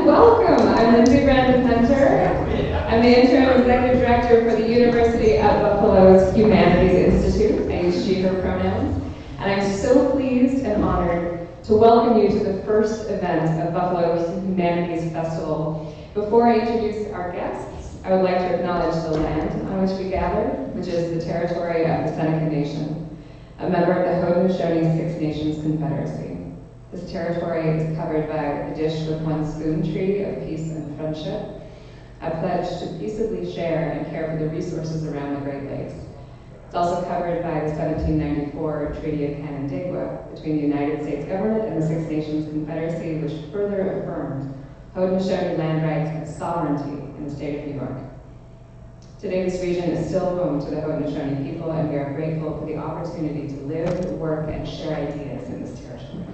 Welcome. I'm Lindsay Brandon-Hunter. I'm the interim executive director for the University of Buffalo's Humanities Institute. I use she, her pronouns. And I'm so pleased and honored to welcome you to the first event of Buffalo Humanities Festival. Before I introduce our guests, I would like to acknowledge the land on which we gather, which is the territory of the Seneca Nation, a member of the Haudenosaunee Six Nations Confederacy. This territory is covered by the Dish with One Spoon Treaty of Peace and Friendship, a pledge to peaceably share and care for the resources around the Great Lakes. It's also covered by the 1794 Treaty of Canandaigua between the United States government and the Six Nations Confederacy, which further affirmed Haudenosaunee land rights and sovereignty in the state of New York. Today, this region is still home to the Haudenosaunee people, and we are grateful for the opportunity to live, work, and share ideas in this territory.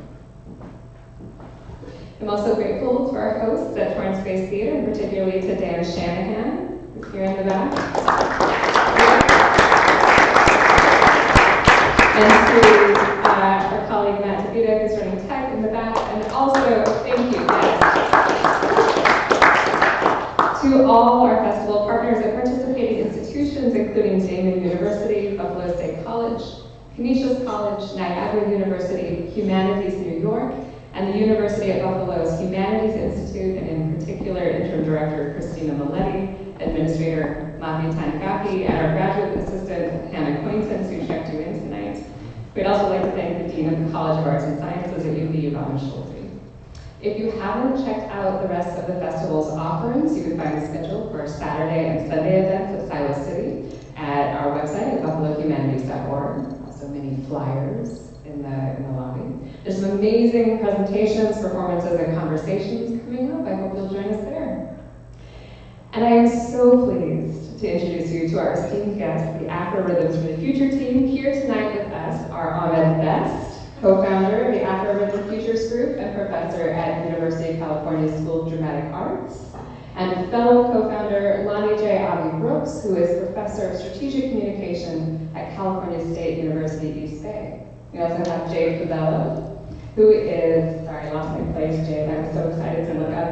I'm also grateful to our hosts at Torrance Space Theater, and particularly to Dan Shanahan, who's here in the back. And to our colleague Matt Tabuda, who's running tech in the back. And also, thank you, to all our festival partners and participating institutions, including Damon University, Buffalo State College, Canisius College, Niagara University, Humanities New York, and the University at Buffalo's Humanities Institute, and in particular, Interim Director Christina Maletti, Administrator Mahi Tangaki, and our graduate assistant, Hannah Quaintance, who checked you in tonight. We'd also like to thank the Dean of the College of Arts and Sciences at UB, Yvonne Schulte. If you haven't checked out the rest of the festival's offerings, you can find the schedule for Saturday and Sunday events at Silo City at our website at buffalohumanities.org. Also many flyers in the lobby. There's some amazing presentations, performances, and conversations coming up. I hope you'll join us there. And I am so pleased to introduce you to our esteemed guests, the AfroRithms for the Future team. Here tonight with us are Ahmed Best, co-founder of the AfroRhythms Futures Group and professor at University of California School of Dramatic Arts, and fellow co-founder Lonnie J. Avi Brooks, who is professor of strategic communication at California State University East Bay. We also have Jay Cabello, who is, sorry, I lost my place, Jay, I was so excited to look up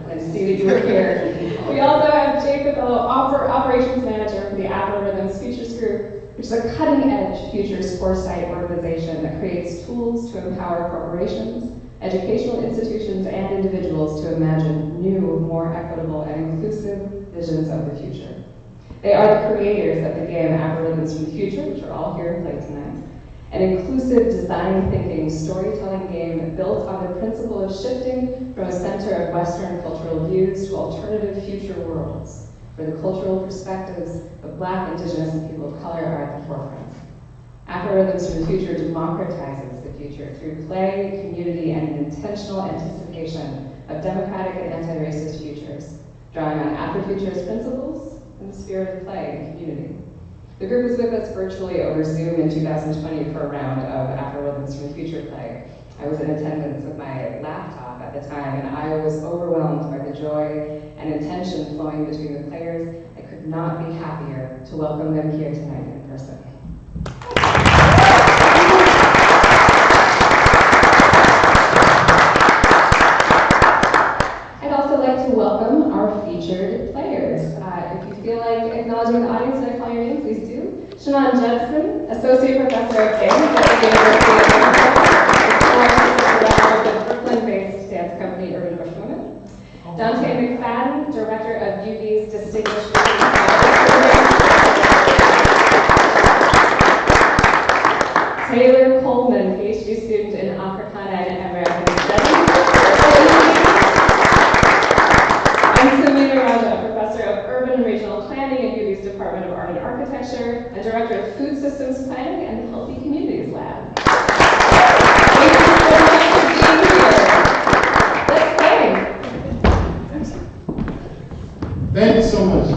and see that you were here. We also have Jay Cabello, operations manager for the AfroRhythms Futures Group, which is a cutting-edge futures foresight organization that creates tools to empower corporations, educational institutions, and individuals to imagine new, more equitable, and inclusive visions of the future. They are the creators of the game AfroRhythms from the Future, which are all here to play tonight. An inclusive design thinking storytelling game built on the principle of shifting from a center of Western cultural views to alternative future worlds, where the cultural perspectives of Black, Indigenous, and people of color are at the forefront. AfroRhythms for the Future democratizes the future through play, community, and an intentional anticipation of democratic and anti-racist futures, drawing on Afrofuturist principles and the spirit of play and community. The group was with us virtually over Zoom in 2020 for a round of AfroRhythms from the Future play. I was in attendance with my laptop at the time, and I was overwhelmed by the joy and intention flowing between the players. I could not be happier to welcome them here tonight in person. I'd also like to welcome our featured players. If you feel like acknowledging the audience and I call your name, please do. Shannon Judson, Associate Professor of Dance at the University of Buffalo, Director of the Brooklyn-based dance company Urban Bush Women. Dante McFadden, Director of UB's Distinguished Taylor Coleman, PhD student in Africana and American Studies. And Samina Raja, Professor of Urban and Regional Planning at UB's Department of Art and Architecture, and Director of Food Systems Planning and the Healthy Communities Lab. Thank you so much for being here. Let's play. Thank you so much.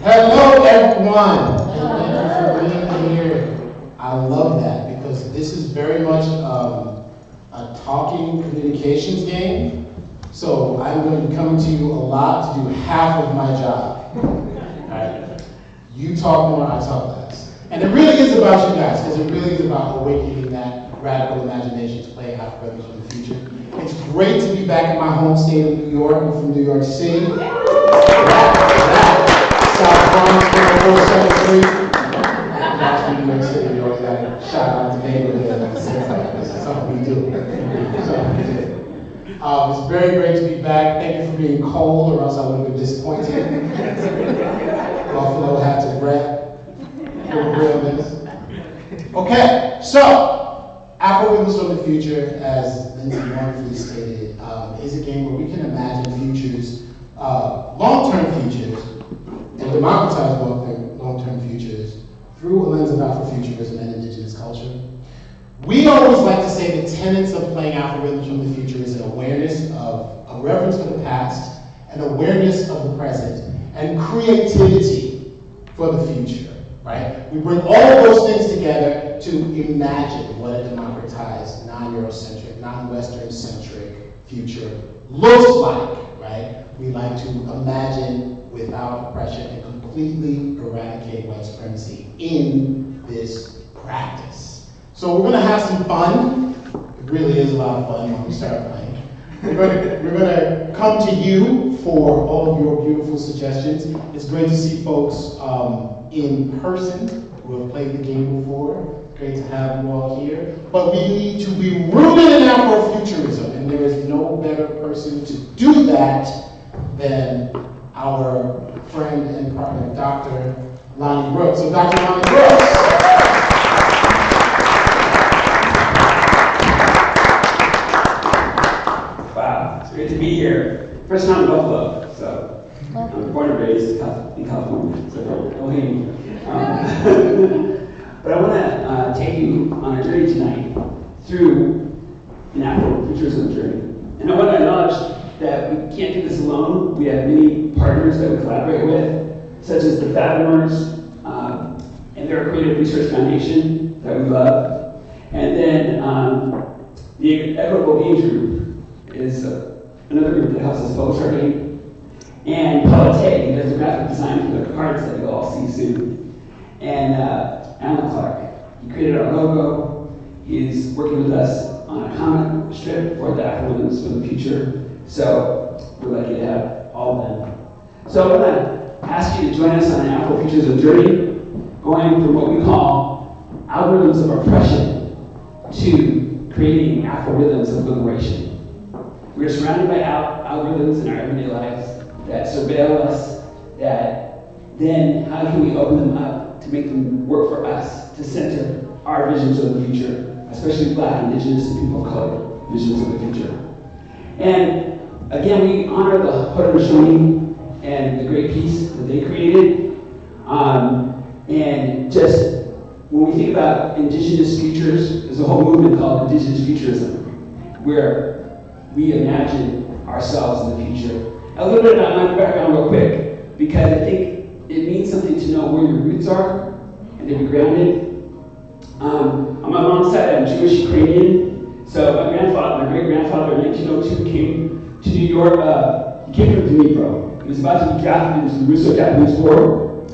Hello, everyone. Thank you for being here. I love that because this is very much a talking communications game. So I'm going to be coming to you a lot to do half of my job. Right? You talk more, I talk less. And it really is about you guys, because it really is about awakening that radical imagination to play AfroRithms from the future. It's great to be back in my home state of New York. I'm from New York City. South Bronx, 407th Street. That's from New York City. We always got to shout out the neighborhood. This is something we do. It's very great to be back. Thank you for being cold, or else I would have been disappointed. Buffalo had to rap. Okay, so AfroRithms from the Future, as Lindsay wonderfully stated, is a game where we can imagine futures, long-term futures, and democratize long-term futures through a lens of Afrofuturism and indigenous culture. We always like to say the tenets of playing AfroRithms from the Future is an awareness of a reverence for the past, an awareness of the present, and creativity for the future, right? We bring all of those things together to imagine what a democratized, non-Eurocentric, non-Western-centric future looks like, right? We like to imagine without oppression and completely eradicate white supremacy in this practice. So we're going to have some fun. It really is a lot of fun when we start playing. We're going to come to you for all of your beautiful suggestions. It's great to see folks in person who have played the game before. It's great to have you all here. But we need to be rooted in Afrofuturism, and there is no better person to do that than our friend and partner, Dr. Lonnie Brooks. So Dr. Lonnie Brooks. It's great to be here. First time in Buffalo, so I'm born and raised in California, so don't hate me. But I want to take you on a journey tonight through an Afrofuturism journey. And I want to acknowledge that we can't do this alone. We have many partners that we collaborate with, such as the Fathomers and their Creative Research Foundation that we love. And then the Equitable Games Group is another group that helps us publish our game. And Politics, who does the graphic design for the cards that you'll all see soon. And Alan Clark, he created our logo. He's working with us on a comic strip for the AfroRithms for the future. So we're lucky to have all of them. So I'm going to ask you to join us on an Afrofuturism journey, going from what we call algorithms of oppression to creating AfroRithms of liberation. We're surrounded by algorithms in our everyday lives that surveil us, that then how can we open them up to make them work for us, to center our visions of the future, especially Black, Indigenous, and people of color visions of the future. And again, we honor the Haudenosaunee and the great piece that they created. And just when we think about indigenous futures, there's a whole movement called indigenous futurism, where we imagine ourselves in the future. A little bit about my background real quick, because I think it means something to know where your roots are and to be grounded. On my mom's side, I'm Jewish Ukrainian. So my great-grandfather in 1902 came to New York. He came from Dnipro. He was about to be drafted into the Russo-Japanese War.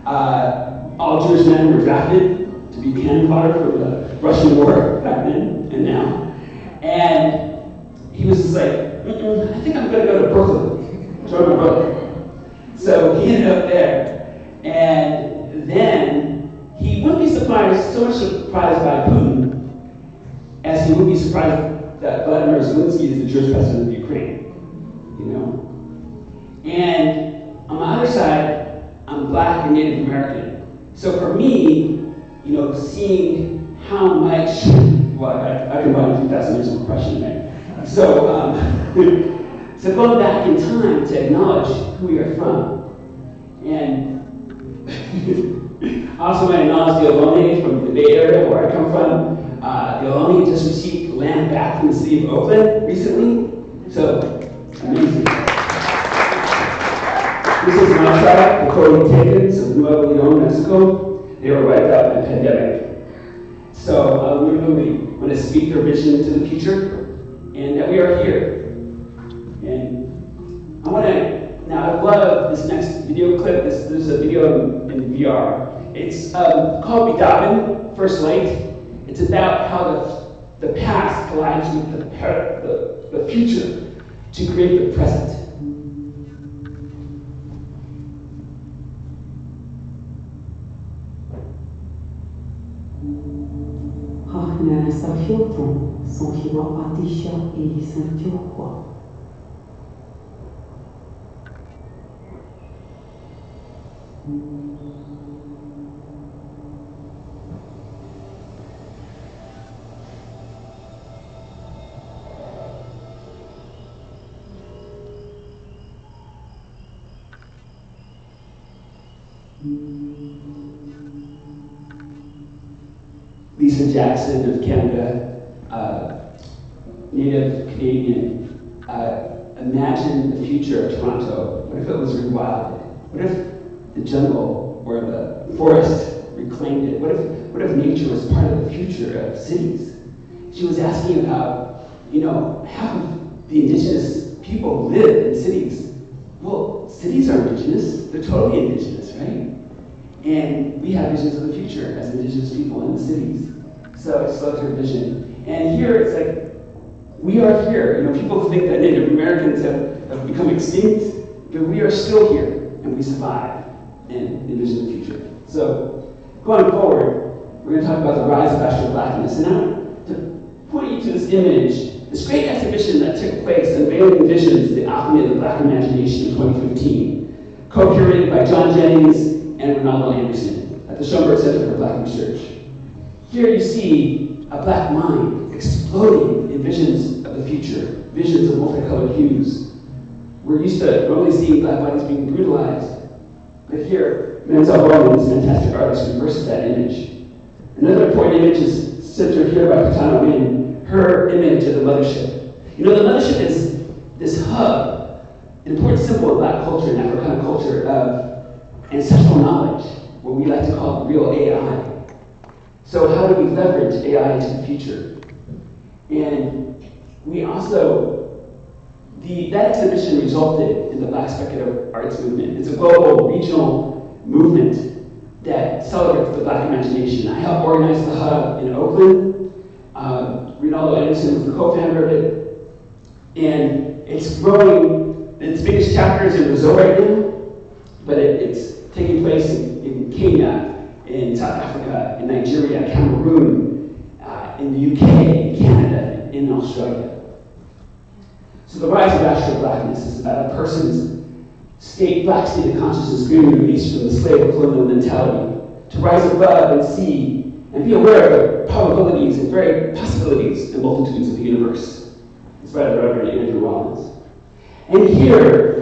All Jewish men were drafted to be cannon fodder for the Russian War back then and now. And he was just like, I think I'm going to go to Brooklyn, join my brother. So he ended up there. And then he wouldn't be so much surprised by Putin as he would be surprised that Vladimir Zelensky is the Jewish president of Ukraine, you know? And on my other side, I'm Black and Native American. So for me, you know, seeing how much, well, I combined 2,000 years of oppression there. So going back in time to acknowledge who we are from. And I also want to acknowledge the Ohlone from the Bay Area, where I come from. The Ohlone just received land back from the city of Oakland recently. So, amazing. This is my tribe, the Coyotecans of Nuevo Leon, Mexico. They were wiped out in the pandemic. So we really want to speak their vision into the future, and that we are here. And I want to, now I love this next video clip. There's a video in VR. It's called Bedabin, First Light. It's about how The past collides with the future to create the present. Hachner Safioton, Sanchiwa Adisha et Santiokwa. Lisa Jackson of Canada, native Canadian, imagine the future of Toronto. What if it was rewilded? What if the jungle or the forest reclaimed it? What if nature was part of the future of cities? She was asking about, half of the indigenous people live in cities. Well, cities are indigenous. They're totally indigenous, right? And we have visions of the future as indigenous people in the cities. So I just loved her vision. And here it's like, we are here. People think that Native Americans have become extinct, but we are still here, and we survive and envision the future. So going forward, we're going to talk about the rise of Afro Blackness. And now to point you to this image, this great exhibition that took place, Unveiling Visions, the Alchemy of the Black Imagination in 2015, co-curated by John Jennings and Ronaldo Anderson at the Schoenberg Center for Black Research. Here you see a black mind exploding in visions of the future, visions of multicolored hues. We're used to normally seeing black bodies being brutalized, but here, Menzel Bowman's fantastic artist reverses that image. Another important image is centered here by Katana Wynn, her image of the mothership. The mothership is this hub, an important symbol of black culture and Africana culture of ancestral knowledge, what we like to call real AI. So how do we leverage AI into the future? And we also, that exhibition resulted in the Black Speculative Arts Movement. It's a global, regional movement that celebrates the Black imagination. I helped organize the hub in Oakland. Ronaldo Anderson was the co-founder of it. And it's growing. Its biggest chapter is in Brazil right now, but it's taking place in Kenya, in South Africa, in Nigeria, Cameroon, in the UK, Canada, and in Australia. So the rise of Afro Blackness is about a person's black state of consciousness being released from the slave colonial mentality to rise above and see and be aware of the probabilities and very possibilities and multitudes of the universe. It's by the Reverend Andrew Rollins. And here,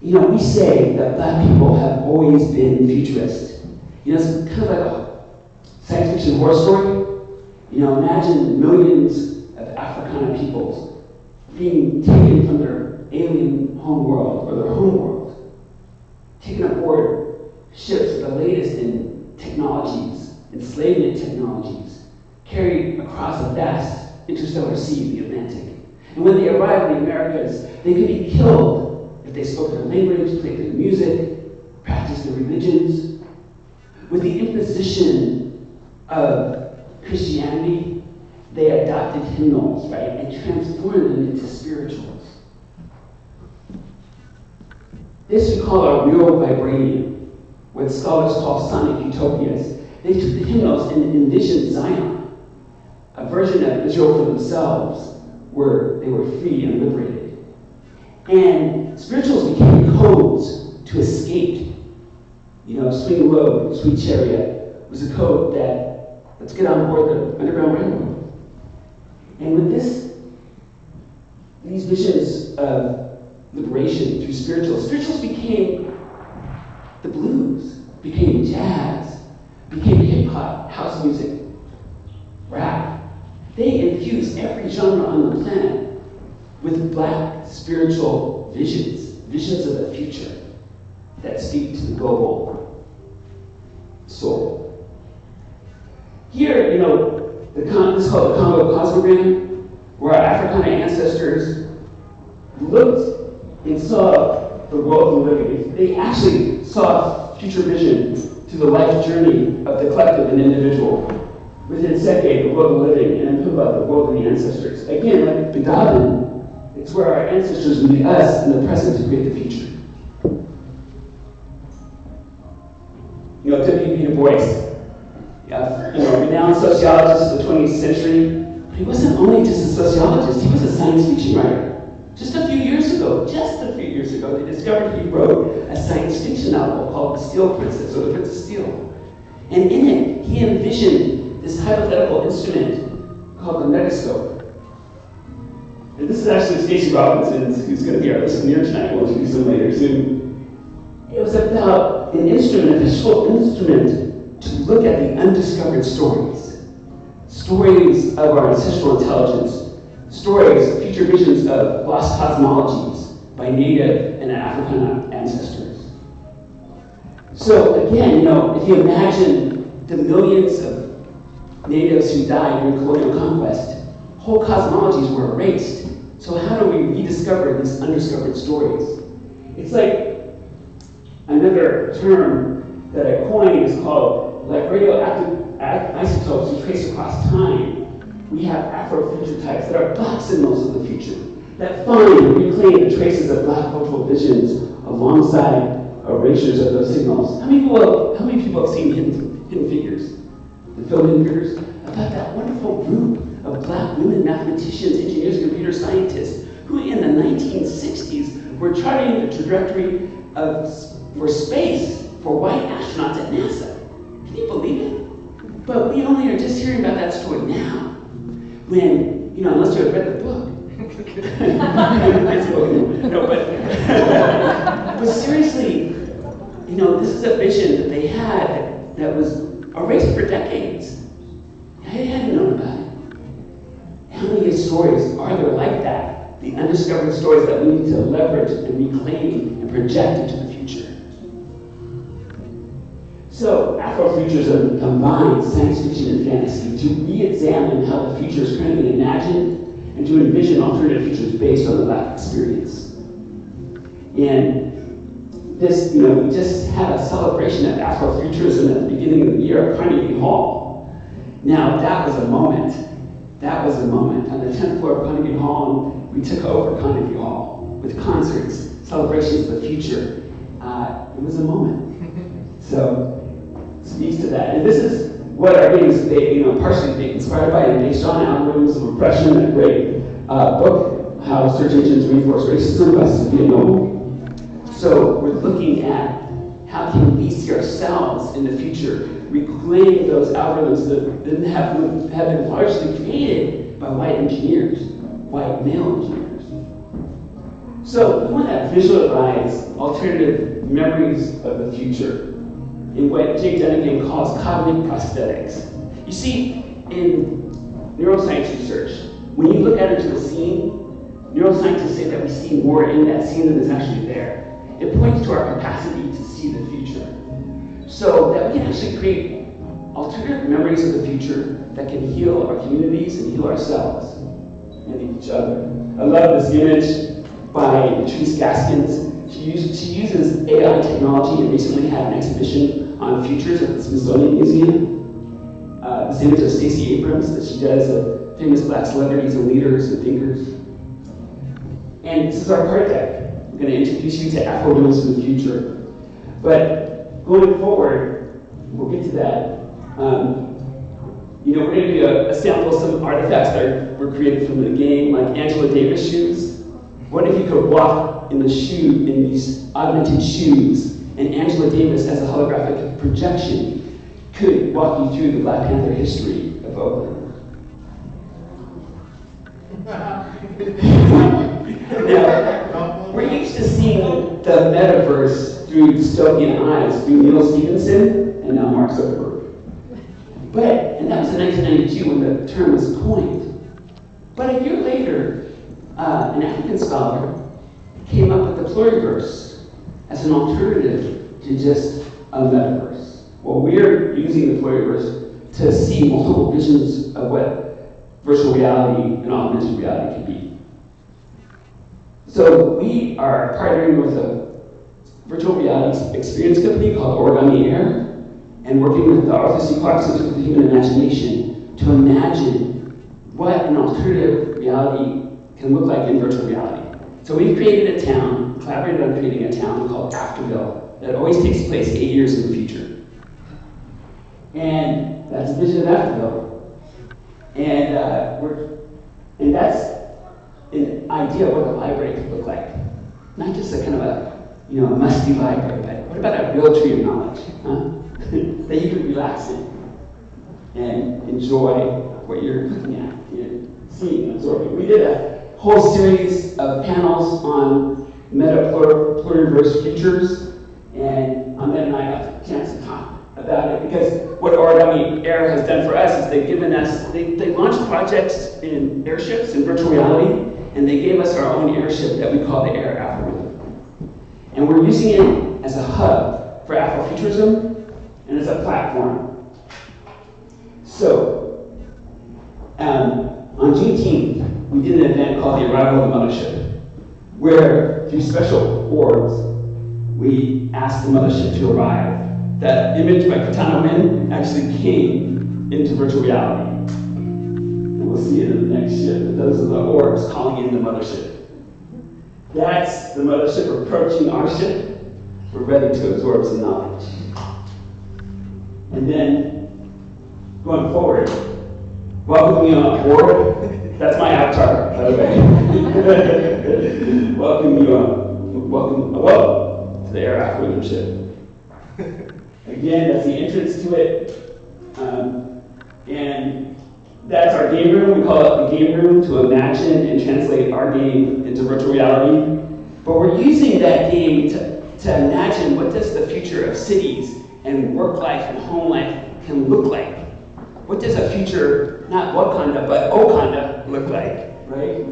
we say that black people have always been futurists. It's kind of like a science fiction horror story. Imagine millions of Africana peoples being taken from their alien home world or their home world, taken aboard ships with the latest in technologies, enslavement technologies, carried across a vast interstellar sea, the Atlantic. And when they arrive in the Americas, they could be killed if they spoke their language, played their music, practiced their religions. With the imposition of Christianity, they adopted hymnals, right, and transformed them into spirituals. This we call our real vibranium, what scholars call sonic utopias. They took the hymnals and envisioned Zion, a version of Israel for themselves, where they were free and liberated. And spirituals became codes to escape. Swing low, sweet chariot was a code that, let's get on board the Underground Railroad. And with these visions of liberation through spirituals became the blues, became jazz, became hip hop, house music, rap. They infused every genre on the planet with black spiritual visions of the future that speak to the global soul. Here, this is called the Congo Cosmogram, where our Africana ancestors looked and saw the world we live in. They actually saw future vision to the life journey of the collective and individual. within Seke, the world of living, and I'm about the world of the ancestors. Again, like Bedaven, it's where our ancestors meet us in the present to create the future. You know, W.B. Du Bois, renowned sociologist of the 20th century, but he wasn't only just a sociologist, he was a science fiction writer. Just a few years ago, they discovered he wrote a science fiction novel called The Steel Princess, or The Princess Steel. And in it, he envisioned this hypothetical instrument called the megascope. And this is actually Stacey Robinson, who's going to be our listener tonight. We'll introduce him later soon. It was about an instrument, a visual instrument, to look at the undiscovered stories. Stories of our ancestral intelligence. Stories, future visions of lost cosmologies by native and African ancestors. So again, if you imagine the millions of natives who died during colonial conquest, whole cosmologies were erased. So how do we rediscover these undiscovered stories? It's like another term that I coined is called, like radioactive isotopes we trace across time. We have Afro-future types that are black signals of the future, that find and reclaim the traces of black cultural visions alongside erasures of those signals. How many people have seen Hidden Figures? The film Hidden Figures? About that wonderful group of black women mathematicians, engineers, and computer scientists who in the 1960s were charting the trajectory for space for white astronauts at NASA. Can you believe it? But we only are just hearing about that story now. When, unless you have read the book. But seriously, this is a vision that they had that was erased for decades. They hadn't known about it. How many stories are there like that? The undiscovered stories that we need to leverage and reclaim and project into the future. So, Afrofuturism combines science fiction and fantasy to re-examine how the future is currently imagined and to envision alternative futures based on the Black experience. And this, we just had a celebration of Afrofuturism at the beginning of the year at Carnegie Hall. Now, that was a moment. On the 10th floor of Carnegie Hall, we took over Carnegie Hall with concerts, celebrations of the future. It was a moment. So, speaks to that. And this is what our game is partially inspired by and based on AfroRithms of Oppression, a great book, How Search Engines Reinforce Racism by Sophia Noble. So we're looking at how can we see ourselves in the future, reclaim those algorithms that have been largely created by white engineers, white male engineers. So we want to visualize alternative memories of the future in what Jake Dunnigan calls cognitive prosthetics. You see, in neuroscience research, when you look out into the scene, neuroscientists say that we see more in that scene than is actually there. It points to our capacity to see the future. So that we can actually create alternative memories of the future that can heal our communities and heal ourselves and each other. I love this image by Patrice Gaskins. She uses AI technology and recently had an exhibition on futures at the Smithsonian Museum. This image of Stacey Abrams that she does of famous Black celebrities and leaders and thinkers. And this is our card deck. We're going to introduce you to AfroRithms in the future. But going forward, we'll get to that. We're going to do a sample of some artifacts that were created from the game, like Angela Davis shoes. What if you could walk in these augmented shoes, and Angela Davis, as a holographic projection, could walk you through the Black Panther history of Oakland? Now, we're used to seeing the metaverse through dystopian eyes, through Neil Stephenson and now Mark Zuckerberg. And that was in 1992 when the term was coined. But a year later, an African scholar came up with the pluriverse as an alternative to just a metaverse. Well, we're using the pluriverse to see multiple visions of what virtual reality and augmented reality can be. So we are partnering with a virtual reality experience company called Origami Air and working with the Arthur C. Clarke Center for the Human Imagination to imagine what an alternative reality can look like in virtual reality. So we've created a town, collaborated on creating a town called Afterville that always takes place 8 years in the future. And that's a vision of Afterville. And that's an idea of what a library could look like. Not just a kind of a musty library, but what about a real tree of knowledge, huh? That you could relax in and enjoy what you're looking at, seeing, absorbing. We did a whole series of panels on meta-pluriverse futures, and Ahmed and I got the chance to talk about it because what Origami Air has done for us is they've given us, they launched projects in airships in virtual reality, and they gave us our own airship that we call the Air AfroRhythm. And we're using it as a hub for Afrofuturism and as a platform. So, on Juneteenth, we did an event called the Arrival of the Mothership, where through special orbs, we asked the mothership to arrive. That image by Katana Win actually came into virtual reality. And we'll see it in the next ship, but those are the orbs calling in the mothership. That's the mothership approaching our ship. We're ready to absorb some knowledge. And then, going forward, welcome you on board. That's my avatar, by the way. Welcome to the Air AfroRhythm ship. Again, that's the entrance to it. And that's our game room. We call it the game room to imagine and translate our game into virtual reality. But we're using that game to imagine what does the future of cities and work life and home life can look like. What does a future, not Wakanda, but Okanda look like, right?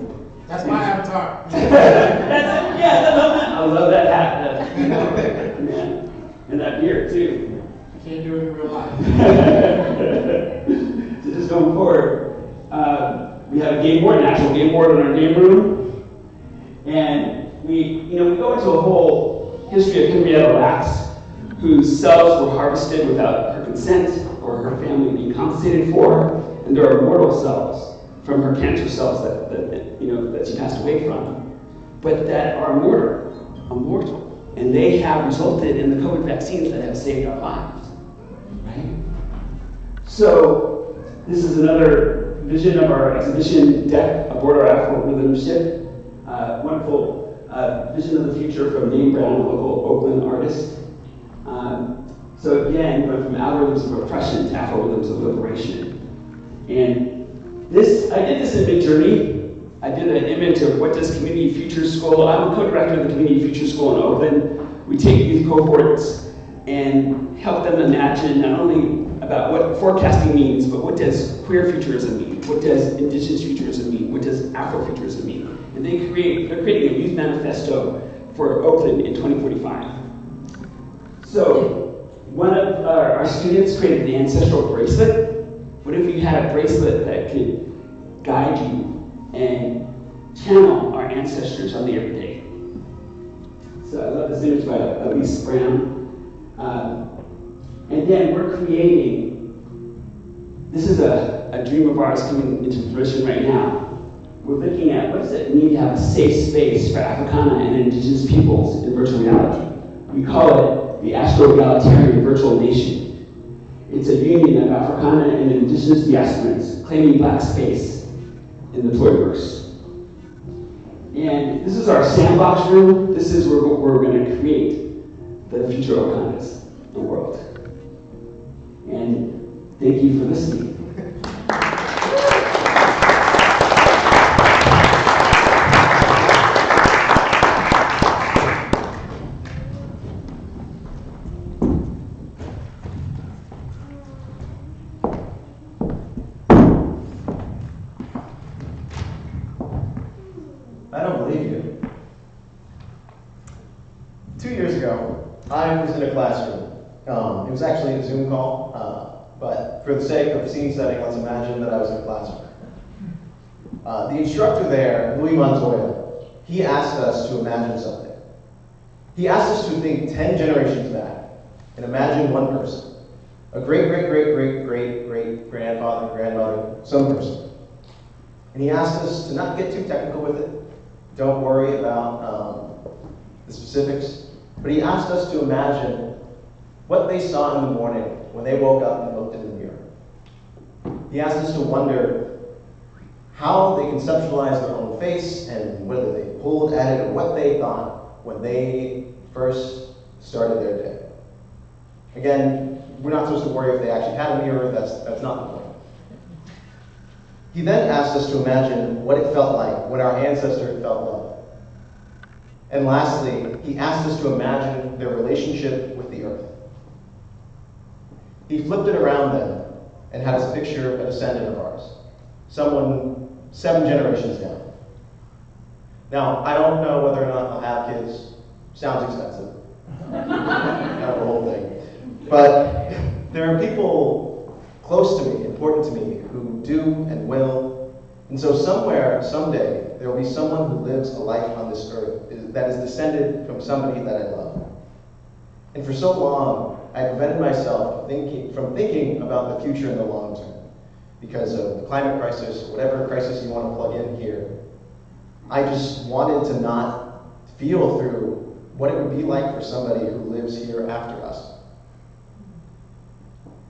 That's my avatar. I love that hat. Man. And that beard, too. You can't do it in real life. So just going forward, we have a game board, an actual game board in our game room. And we go into a whole history of Henrietta Lacks, whose cells were harvested without her consent or her family being compensated for. And there are mortal cells from her cancer cells that she passed away from, but that are immortal. And they have resulted in the COVID vaccines that have saved our lives, right? So this is another vision of our exhibition deck aboard our AfroRhythm ship. Wonderful vision of the future from Dane Brown, a local Oakland artist. So again, went from algorithms of oppression to AfroRhythms of liberation. And I did this in Mid-Journey. I did an image of what does Community Future School. I'm a co-director of the Community Future School in Oakland. We take youth cohorts and help them imagine not only about what forecasting means, but what does queer futurism mean? What does indigenous futurism mean? What does Afrofuturism mean? And they're creating a youth manifesto for Oakland in 2045. So one of our students created an ancestral bracelet. What if you had a bracelet that could guide you and channel our ancestors on the everyday? So I love this image by Elise Brown. And then we're creating, this is a dream of ours coming into fruition right now. We're looking at what does it mean to have a safe space for Africana and indigenous peoples in virtual reality. We call it the Astro-Egalitarian Virtual Nation. It's a union of Africana and indigenous diasporans claiming black space in the pluriverse. And this is our sandbox room. This is where we're going to create the future Okandas in the world. And thank you for listening. I don't believe you. 2 years ago, I was in a classroom. It was actually a Zoom call, but for the sake of scene setting, let's imagine that I was in a classroom. The instructor there, Louis Montoya, he asked us to imagine something. He asked us to think 10 generations back and imagine one person, a great-great-great-great-great-great-grandfather, grandmother, some person. And he asked us to not get too technical with it. Don't worry about the specifics. But he asked us to imagine what they saw in the morning when they woke up and looked in the mirror. He asked us to wonder how they conceptualized their own face and whether they pulled at it or what they thought when they first started their day. Again, we're not supposed to worry if they actually had a mirror, that's not the point. He then asked us to imagine what it felt like when our ancestor felt love. And lastly, he asked us to imagine their relationship with the earth. He flipped it around then and had us picture a descendant of ours, someone 7 generations down. Now, I don't know whether or not I'll have kids. Sounds expensive. Kind of the whole thing. But there are people close to me, important to me, who do and will. And so somewhere, someday, there will be someone who lives a life on this earth that is descended from somebody that I love. And for so long, I prevented myself from thinking about the future in the long term because of the climate crisis, or whatever crisis you want to plug in here. I just wanted to not feel through what it would be like for somebody who lives here after us.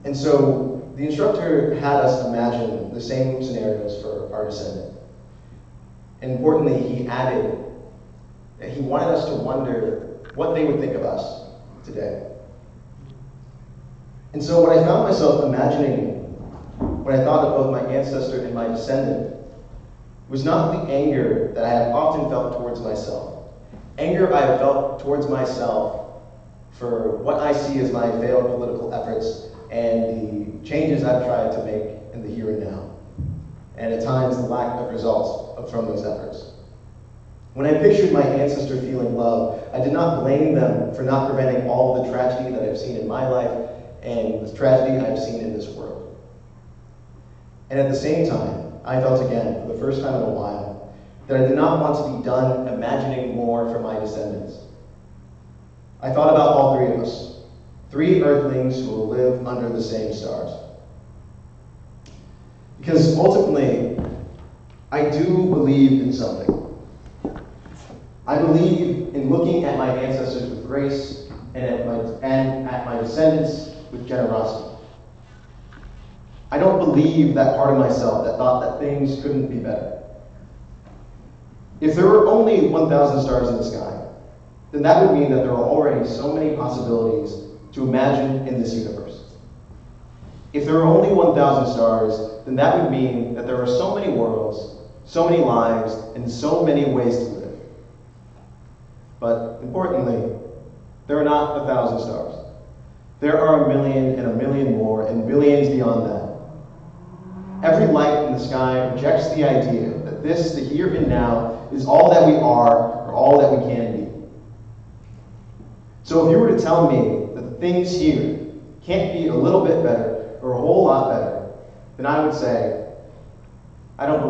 And so the instructor had us imagine the same scenarios for our descendant. And importantly, he added that he wanted us to wonder what they would think of us today. And so what I found myself imagining when I thought of both my ancestor and my descendant was not the anger that I have often felt towards myself. Anger I have felt towards myself for what I see as my failed political efforts and the changes I've tried to make in the here and now, and at times the lack of results from those efforts. When I pictured my ancestor feeling love, I did not blame them for not preventing all of the tragedy that I've seen in my life and the tragedy I've seen in this world. And at the same time, I felt again, for the first time in a while, that I did not want to be done imagining more for my descendants. I thought about all 3 of us, 3 earthlings who will live under the same stars. Because ultimately, I do believe in something. I believe in looking at my ancestors with grace and at my descendants with generosity. I don't believe that part of myself that thought that things couldn't be better. If there were only 1,000 stars in the sky, then that would mean that there are already so many possibilities to imagine in this universe. If there are only 1,000 stars, then that would mean that there are so many worlds, so many lives, and so many ways to live. But importantly, there are not 1,000 stars. There are 1,000,000 and 1,000,000 more and billions beyond that. Every light in the sky rejects the idea that this, the here and now, is all that we are or all that we can be. So if you were to tell me that the things here can't be a little bit better or a whole lot better, then I would say, I don't believe